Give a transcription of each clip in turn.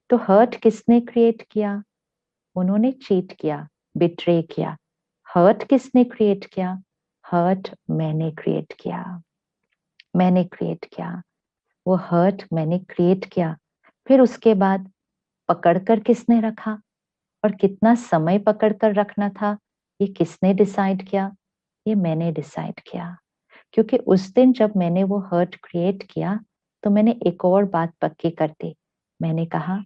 तो हर्ट किसने क्रिएट किया? उन्होंने चीट किया, बिट्रे किया। हर्ट किसने क्रिएट किया? हर्ट मैंने क्रिएट किया। मैंने क्रिएट किया, वो हर्ट मैंने क्रिएट किया। फिर उसके बाद पकड़कर किसने रखा और कितना समय पकड़कर रखना था, ये किसने डिसाइड किया? ये मैंने डिसाइड किया। क्योंकि उस दिन जब मैंने वो हर्ट क्रिएट किया तो मैंने एक और बात पक्की कर दी। मैंने कहा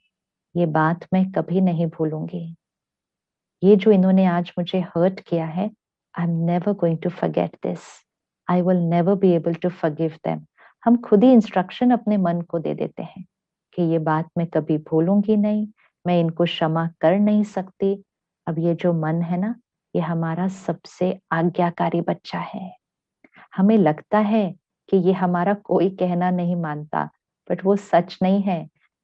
ये बात मैं कभी नहीं भूलूंगी। ये जो इन्होंने आज मुझे हर्ट किया है, I am never going to forget this. I will never be able to forgive them. हम खुद ही इंस्ट्रक्शन अपने मन को दे देते हैं कि ये बात मैं कभी भूलूंगी नहीं, मैं इनको क्षमा कर नहीं सकती। अब ये जो मन है ना, ये हमारा सबसे आज्ञाकारी बच्चा है। हमें लगता है कि ये हमारा कोई कहना नहीं मानता, बट वो सच नहीं है।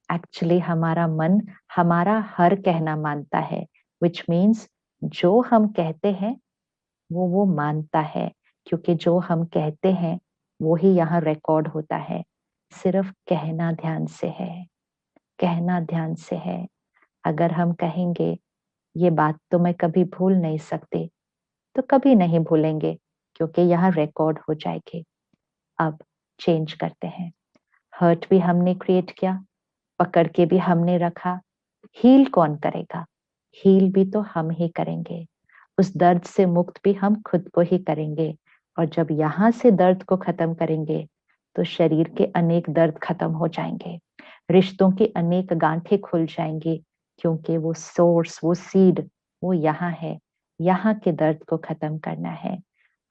एक्चुअली हमारा मन हमारा हर कहना मानता है, विच मीन्स जो हम कहते हैं वो मानता है। क्योंकि जो हम कहते हैं वो ही यहाँ रिकॉर्ड होता है। सिर्फ कहना ध्यान से है, कहना ध्यान से है। अगर हम कहेंगे ये बात तो मैं कभी भूल नहीं सकती, तो कभी नहीं भूलेंगे, क्योंकि यहाँ रिकॉर्ड हो जाएगी। अब चेंज करते हैं। हर्ट भी हमने क्रिएट किया, पकड़ के भी हमने रखा। हील कौन करेगा? हील भी तो हम ही करेंगे। उस दर्द से मुक्त भी हम खुद को ही करेंगे। और जब यहां से दर्द को खत्म करेंगे तो शरीर के अनेक दर्द खत्म हो जाएंगे, रिश्तों की अनेक गांठें खुल जाएंगी। क्योंकि वो सोर्स, वो सीड, वो यहाँ है। यहाँ के दर्द को खत्म करना है।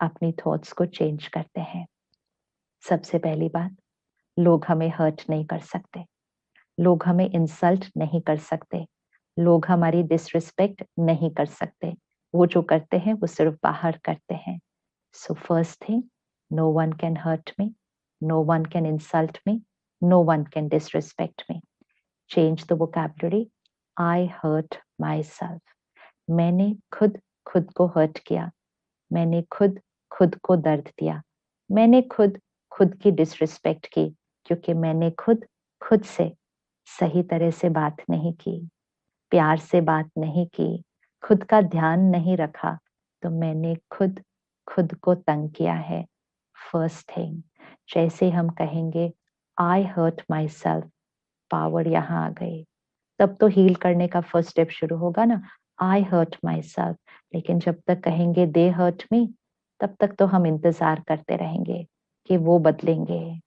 अपनी थॉट्स को चेंज करते हैं। सबसे पहली बात, लोग हमें हर्ट नहीं कर सकते, लोग हमें इंसल्ट नहीं कर सकते, लोग हमारी डिसरिस्पेक्ट नहीं कर सकते। वो जो करते हैं वो सिर्फ बाहर करते हैं। So first thing, no one can hurt me, no one can insult me, no one can disrespect me. Change the vocabulary. I hurt myself. मैंने खुद खुद को हर्ट किया, मैंने खुद खुद को दर्द दिया, मैंने खुद खुद की डिसरिस्पेक्ट की, क्योंकि मैंने खुद खुद से सही तरह से बात नहीं की, प्यार से बात नहीं की, खुद का ध्यान नहीं रखा, तो मैंने खुद खुद को तंग किया है। फर्स्ट थिंग, जैसे हम कहेंगे आई हर्ट माई सेल्फ, पावर यहाँ आ गई। तब तो हील करने का फर्स्ट स्टेप शुरू होगा ना, आई हर्ट माई सेल्फ। लेकिन जब तक कहेंगे दे हर्ट मी, तब तक तो हम इंतजार करते रहेंगे कि वो बदलेंगे,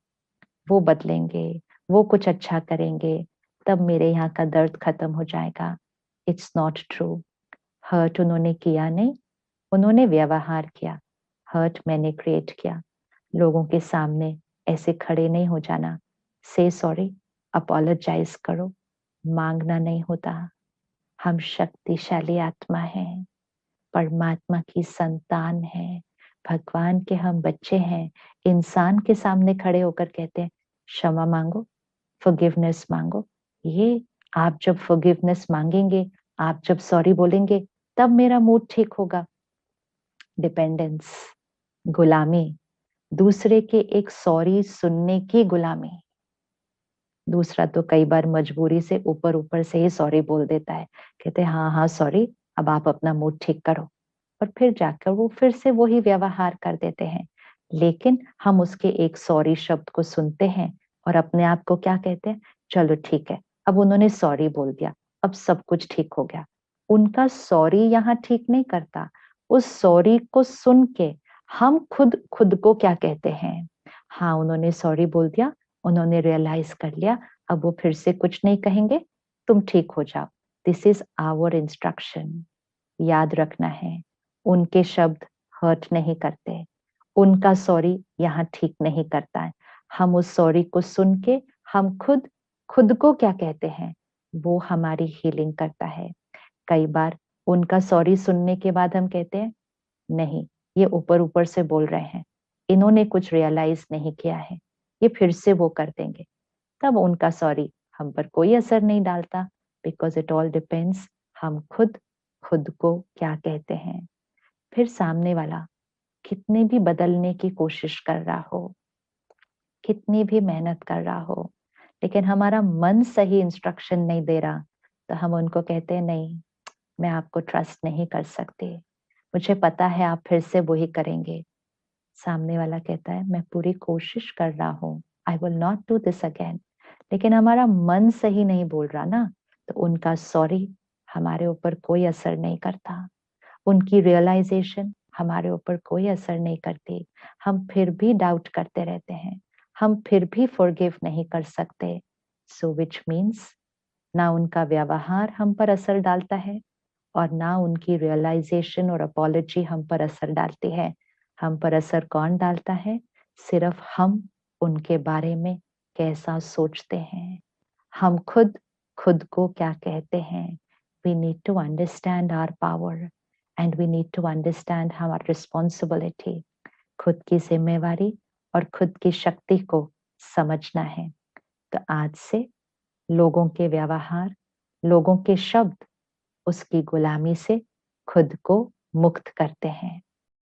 वो बदलेंगे, वो कुछ अच्छा करेंगे, तब मेरे यहाँ का दर्द खत्म हो जाएगा। It's not true. हर्ट उन्होंने किया नहीं, उन्होंने व्यवहार किया। हर्ट मैंने क्रिएट किया। लोगों के सामने ऐसे खड़े नहीं हो जाना। से सॉरी, अपोलोजाइज करो। मांगना नहीं होता। हम शक्तिशाली आत्मा हैं, परमात्मा की संतान है, भगवान के हम बच्चे हैं। इंसान के सामने खड़े होकर कहते हैं क्षमा मांगो, फॉरगिवनेस मांगो। ये आप जब फॉरगिवनेस मांगेंगे, आप जब सॉरी बोलेंगे, तब मेरा मूड ठीक होगा। डिपेंडेंस, गुलामी, दूसरे के एक सॉरी सुनने की गुलामी। दूसरा तो कई बार मजबूरी से ऊपर ऊपर से ही सॉरी बोल देता है, कहते हैं हाँ हाँ सॉरी, अब आप अपना मूड ठीक करो। और फिर जाकर वो फिर से वही व्यवहार कर देते हैं। लेकिन हम उसके एक सॉरी शब्द को सुनते हैं और अपने आप को क्या कहते हैं, चलो ठीक है, अब उन्होंने सॉरी बोल दिया, अब सब कुछ ठीक हो गया। उनका सॉरी यहाँ ठीक नहीं करता। उस सॉरी को सुन के हम खुद खुद को क्या कहते हैं, हाँ उन्होंने सॉरी बोल दिया, उन्होंने रियलाइज कर लिया, अब वो फिर से कुछ नहीं कहेंगे, तुम ठीक हो जाओ। This is our instruction. याद रखना है, उनके शब्द हर्ट नहीं करते, उनका सॉरी यहाँ ठीक नहीं करता है। हम उस सॉरी को सुन के हम खुद खुद को क्या कहते हैं, वो हमारी हीलिंग करता है। कई बार उनका सॉरी सुनने के बाद हम कहते हैं नहीं, ये ऊपर ऊपर से बोल रहे हैं, इन्होंने कुछ रियलाइज नहीं किया है, ये फिर से वो कर देंगे। तब उनका सॉरी हम पर कोई असर नहीं डालता, बिकॉज इट ऑल डिपेंड्स हम खुद खुद को क्या कहते हैं। फिर सामने वाला कितने भी बदलने की कोशिश कर रहा हो, कितनी भी मेहनत कर रहा हो, लेकिन हमारा मन सही इंस्ट्रक्शन नहीं दे रहा, तो हम उनको कहते हैं नहीं, मैं आपको ट्रस्ट नहीं कर सकती, मुझे पता है आप फिर से वही करेंगे। सामने वाला कहता है मैं पूरी कोशिश कर रहा हूँ, I will not do this again, लेकिन हमारा मन सही नहीं बोल रहा ना, तो उनका सॉरी हमारे ऊपर कोई असर नहीं करता, उनकी रियलाइजेशन हमारे ऊपर कोई असर नहीं करती। हम फिर भी डाउट करते रहते हैं, हम फिर भी फॉरगिव नहीं कर सकते। सो विच मीन्स ना उनका व्यवहार हम पर असर डालता है और ना उनकी रियलाइजेशन और अपॉलजी हम पर असर डालती है। हम पर असर कौन डालता है? सिर्फ हम उनके बारे में कैसा सोचते हैं, हम खुद खुद को क्या कहते हैं। We need to understand our power and we need to understand our responsibility. खुद की जिम्मेवारी और खुद की शक्ति को समझना है। तो आज से लोगों के व्यवहार, लोगों के शब्द, उसकी गुलामी से खुद को मुक्त करते हैं।